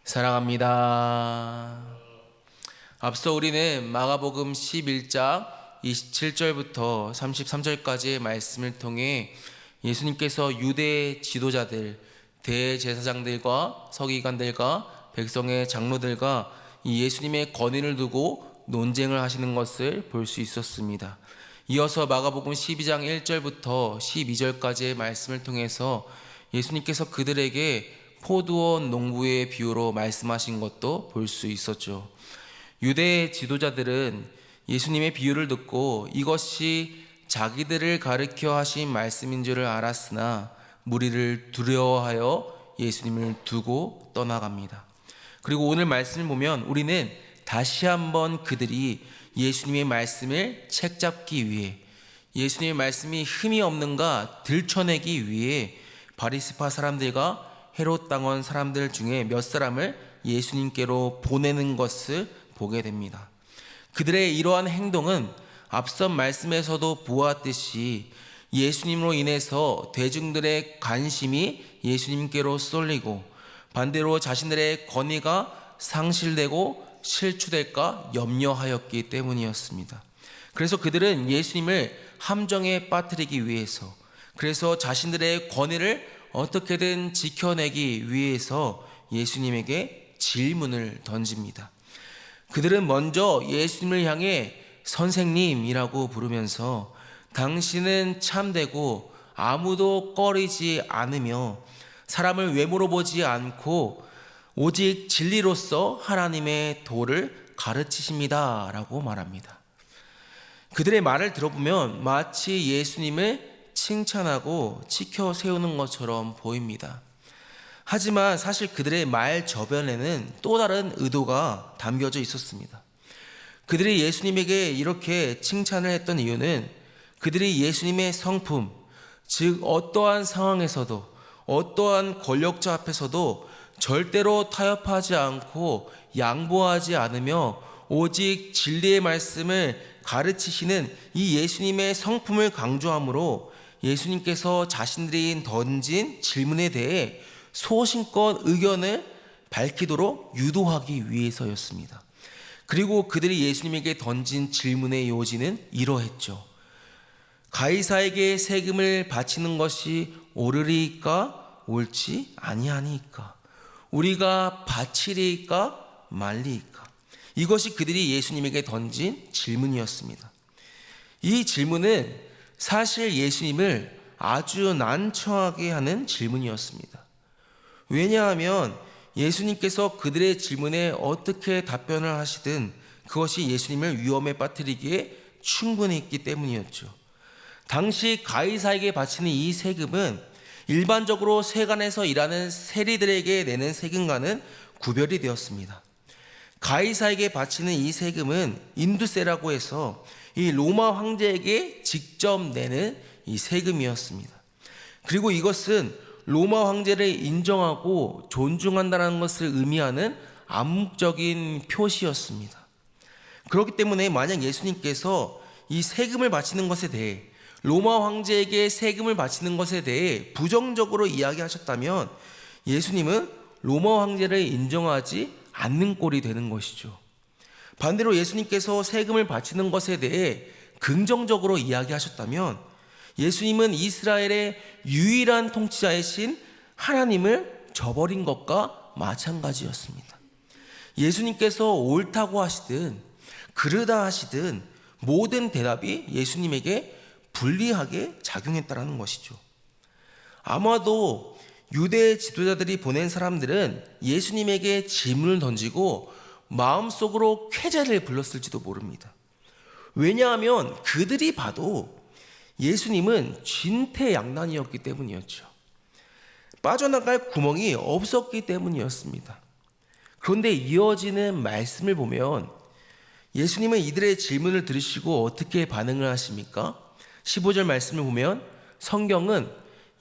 사랑합니다. 앞서 우리는 마가복음 11장 27절부터 33절까지의 말씀을 통해 예수님께서 유대 지도자들, 대제사장들과 서기관들과 백성의 장로들과 이 예수님의 권위를 두고 논쟁을 하시는 것을 볼 수 있었습니다. 이어서 마가복음 12장 1절부터 12절까지의 말씀을 통해서 예수님께서 그들에게 포도원 농부의 비유로 말씀하신 것도 볼 수 있었죠. 유대 지도자들은 예수님의 비유를 듣고 이것이 자기들을 가르쳐 하신 말씀인 줄을 알았으나 무리를 두려워하여 예수님을 두고 떠나갑니다. 그리고 오늘 말씀을 보면 우리는 다시 한번 그들이 예수님의 말씀을 책잡기 위해, 예수님의 말씀이 흠이 없는가 들춰내기 위해 바리새파 사람들과 헤롯 당원 사람들 중에 몇 사람을 예수님께로 보내는 것을 보게 됩니다. 그들의 이러한 행동은 앞선 말씀에서도 보았듯이 예수님으로 인해서 대중들의 관심이 예수님께로 쏠리고 반대로 자신들의 권위가 상실되고 실추될까 염려하였기 때문이었습니다. 그래서 그들은 예수님을 함정에 빠뜨리기 위해서, 그래서 자신들의 권위를 어떻게든 지켜내기 위해서 예수님에게 질문을 던집니다. 그들은 먼저 예수님을 향해 선생님이라고 부르면서 당신은 참되고 아무도 꺼리지 않으며 사람을 외모로 보지 않고 오직 진리로서 하나님의 도를 가르치십니다 라고 말합니다. 그들의 말을 들어보면 마치 예수님을 칭찬하고 지켜 세우는 것처럼 보입니다. 하지만 사실 그들의 말 저변에는 또 다른 의도가 담겨져 있었습니다. 그들이 예수님에게 이렇게 칭찬을 했던 이유는 그들이 예수님의 성품, 즉 어떠한 상황에서도 어떠한 권력자 앞에서도 절대로 타협하지 않고 양보하지 않으며 오직 진리의 말씀을 가르치시는 이 예수님의 성품을 강조하므로 예수님께서 자신들이 던진 질문에 대해 소신껏 의견을 밝히도록 유도하기 위해서였습니다. 그리고 그들이 예수님에게 던진 질문의 요지는 이러했죠. 가이사에게 세금을 바치는 것이 옳으리이까 옳지 아니하니이까? 우리가 바치리이까 말리이까? 이것이 그들이 예수님에게 던진 질문이었습니다. 이 질문은 사실 예수님을 아주 난처하게 하는 질문이었습니다. 왜냐하면 예수님께서 그들의 질문에 어떻게 답변을 하시든 그것이 예수님을 위험에 빠뜨리기에 충분히 있기 때문이었죠. 당시 가이사에게 바치는 이 세금은 일반적으로 세관에서 일하는 세리들에게 내는 세금과는 구별이 되었습니다. 가이사에게 바치는 이 세금은 인두세라고 해서 이 로마 황제에게 직접 내는 이 세금이었습니다. 그리고 이것은 로마 황제를 인정하고 존중한다는 것을 의미하는 암묵적인 표시였습니다. 그렇기 때문에 만약 예수님께서 이 세금을 바치는 것에 대해, 로마 황제에게 세금을 바치는 것에 대해 부정적으로 이야기하셨다면 예수님은 로마 황제를 인정하지 않는 꼴이 되는 것이죠. 반대로 예수님께서 세금을 바치는 것에 대해 긍정적으로 이야기하셨다면 예수님은 이스라엘의 유일한 통치자이신 하나님을 저버린 것과 마찬가지였습니다. 예수님께서 옳다고 하시든 그르다 하시든 모든 대답이 예수님에게 불리하게 작용했다는 것이죠. 아마도 유대 지도자들이 보낸 사람들은 예수님에게 질문을 던지고 마음속으로 쾌재를 불렀을지도 모릅니다. 왜냐하면 그들이 봐도 예수님은 진퇴양난이었기 때문이었죠. 빠져나갈 구멍이 없었기 때문이었습니다. 그런데 이어지는 말씀을 보면 예수님은 이들의 질문을 들으시고 어떻게 반응을 하십니까? 15절 말씀을 보면 성경은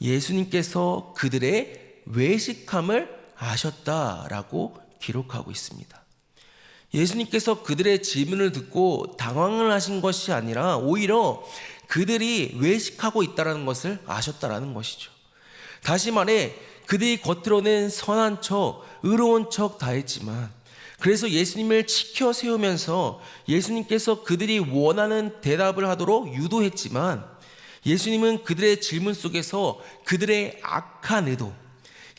예수님께서 그들의 외식함을 아셨다라고 기록하고 있습니다. 예수님께서 그들의 질문을 듣고 당황을 하신 것이 아니라 오히려 그들이 외식하고 있다는 것을 아셨다는 것이죠. 다시 말해 그들이 겉으로는 선한 척, 의로운 척 다했지만, 그래서 예수님을 치켜 세우면서 예수님께서 그들이 원하는 대답을 하도록 유도했지만, 예수님은 그들의 질문 속에서 그들의 악한 의도,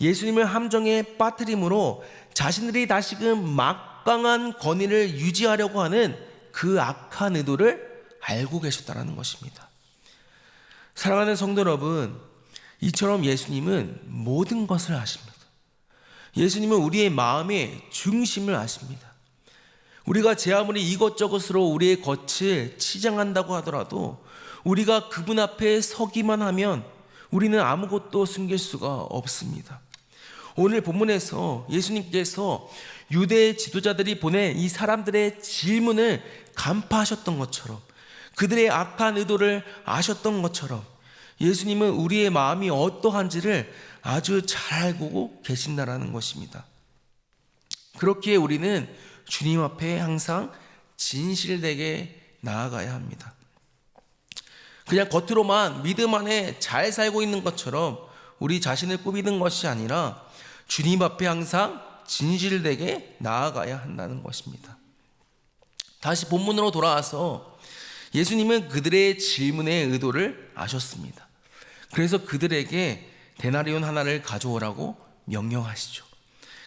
예수님을 함정에 빠뜨림으로 자신들이 다시금 막강한 권위를 유지하려고 하는 그 악한 의도를 알고 계셨다는 것입니다. 사랑하는 성도 여러분, 이처럼 예수님은 모든 것을 아십니다. 예수님은 우리의 마음의 중심을 아십니다. 우리가 제 아무리 이것저것으로 우리의 겉을 치장한다고 하더라도 우리가 그분 앞에 서기만 하면 우리는 아무것도 숨길 수가 없습니다. 오늘 본문에서 예수님께서 유대 지도자들이 보낸 이 사람들의 질문을 간파하셨던 것처럼, 그들의 악한 의도를 아셨던 것처럼 예수님은 우리의 마음이 어떠한지를 아주 잘 알고 계신다라는 것입니다. 그렇기에 우리는 주님 앞에 항상 진실되게 나아가야 합니다. 그냥 겉으로만 믿음 안에 잘 살고 있는 것처럼 우리 자신을 꾸미는 것이 아니라 주님 앞에 항상 진실되게 나아가야 한다는 것입니다. 다시 본문으로 돌아와서 예수님은 그들의 질문의 의도를 아셨습니다. 그래서 그들에게 데나리온 하나를 가져오라고 명령하시죠.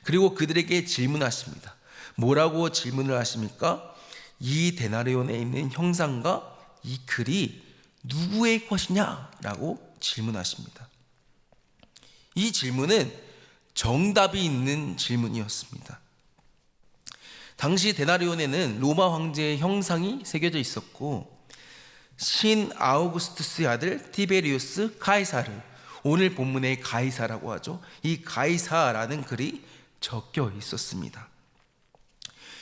그리고 그들에게 질문하십니다. 뭐라고 질문을 하십니까? 이 데나리온에 있는 형상과 이 글이 누구의 것이냐? 라고 질문하십니다. 이 질문은 정답이 있는 질문이었습니다. 당시 데나리온에는 로마 황제의 형상이 새겨져 있었고, 신 아우구스투스의 아들 티베리우스 카이사르, 오늘 본문의 가이사라고 하죠. 이 가이사라는 글이 적혀 있었습니다.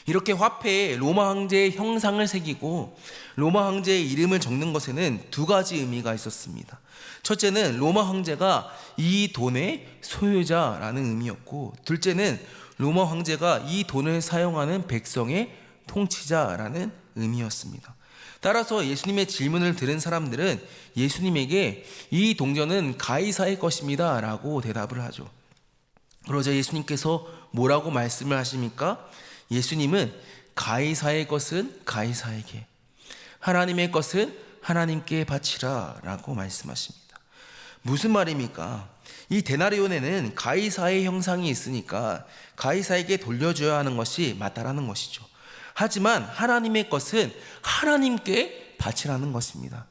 이렇게 화폐에 로마 황제의 형상을 새기고 로마 황제의 이름을 적는 것에는 두 가지 의미가 있었습니다. 첫째는 로마 황제가 이 돈의 소유자라는 의미였고, 둘째는 로마 황제가 이 돈을 사용하는 백성의 통치자라는 의미였습니다. 따라서 예수님의 질문을 들은 사람들은 예수님에게 이 동전은 가이사의 것입니다 라고 대답을 하죠. 그러자 예수님께서 뭐라고 말씀을 하십니까? 예수님은 가이사의 것은 가이사에게, 하나님의 것은 하나님께 바치라 라고 말씀하십니다. 무슨 말입니까? 이 데나리온에는 가이사의 형상이 있으니까 가이사에게 돌려줘야 하는 것이 맞다라는 것이죠. 하지만 하나님의 것은 하나님께 바치라는 것입니다.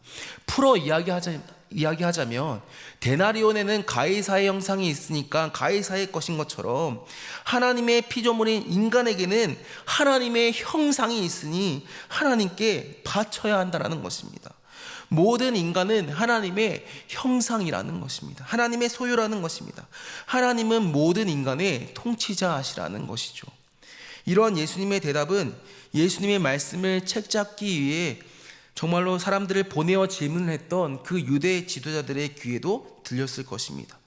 풀어 이야기하자면 데나리온에는 가이사의 형상이 있으니까 가이사의 것인 것처럼 하나님의 피조물인 인간에게는 하나님의 형상이 있으니 하나님께 바쳐야 한다는 것입니다. 모든 인간은 하나님의 형상이라는 것입니다. 하나님의 소유라는 것입니다. 하나님은 모든 인간의 통치자시라는 것이죠. 이러한 예수님의 대답은 예수님의 말씀을 책잡기 위해 정말로 사람들을 보내어 질문을 했던 그 유대 지도자들의 귀에도 들렸을 것입니다.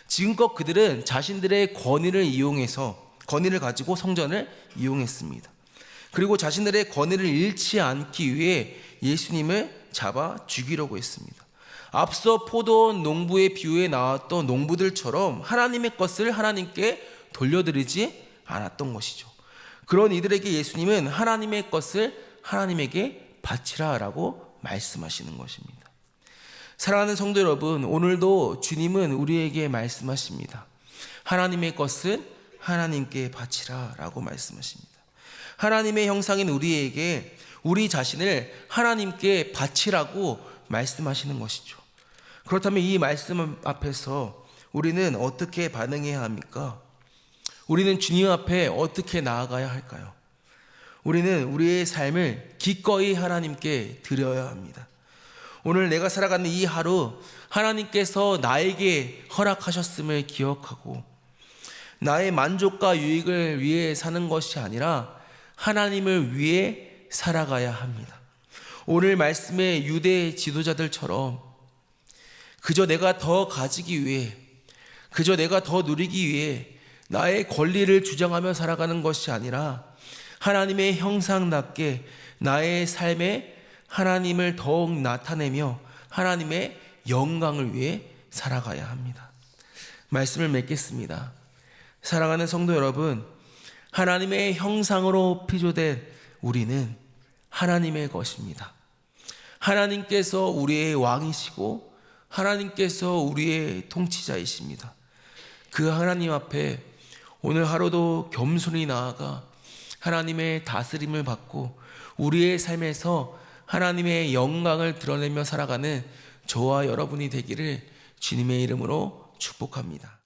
지금껏 그들은 자신들의 권위를 가지고 성전을 이용했습니다. 그리고 자신들의 권위를 잃지 않기 위해 예수님을 잡아 죽이려고 했습니다. 앞서 포도원 농부의 비유에 나왔던 농부들처럼 하나님의 것을 하나님께 돌려드리지 않았던 것이죠. 그런 이들에게 예수님은 하나님의 것을 하나님에게 바치라라고 말씀하시는 것입니다. 사랑하는 성도 여러분, 오늘도 주님은 우리에게 말씀하십니다. 하나님의 것은 하나님께 바치라라고 말씀하십니다. 하나님의 형상인 우리에게 우리 자신을 하나님께 바치라고 말씀하시는 것이죠. 그렇다면 이 말씀 앞에서 우리는 어떻게 반응해야 합니까? 우리는 주님 앞에 어떻게 나아가야 할까요? 우리는 우리의 삶을 기꺼이 하나님께 드려야 합니다. 오늘 내가 살아가는 이 하루 하나님께서 나에게 허락하셨음을 기억하고 나의 만족과 유익을 위해 사는 것이 아니라 하나님을 위해 살아가야 합니다. 오늘 말씀의 유대 지도자들처럼 그저 내가 더 가지기 위해, 그저 내가 더 누리기 위해 나의 권리를 주장하며 살아가는 것이 아니라 하나님의 형상답게 나의 삶에 하나님을 더욱 나타내며 하나님의 영광을 위해 살아가야 합니다. 말씀을 맺겠습니다. 사랑하는 성도 여러분, 하나님의 형상으로 피조된 우리는 하나님의 것입니다. 하나님께서 우리의 왕이시고 하나님께서 우리의 통치자이십니다. 그 하나님 앞에 오늘 하루도 겸손히 나아가 하나님의 다스림을 받고 우리의 삶에서 하나님의 영광을 드러내며 살아가는 저와 여러분이 되기를 주님의 이름으로 축복합니다.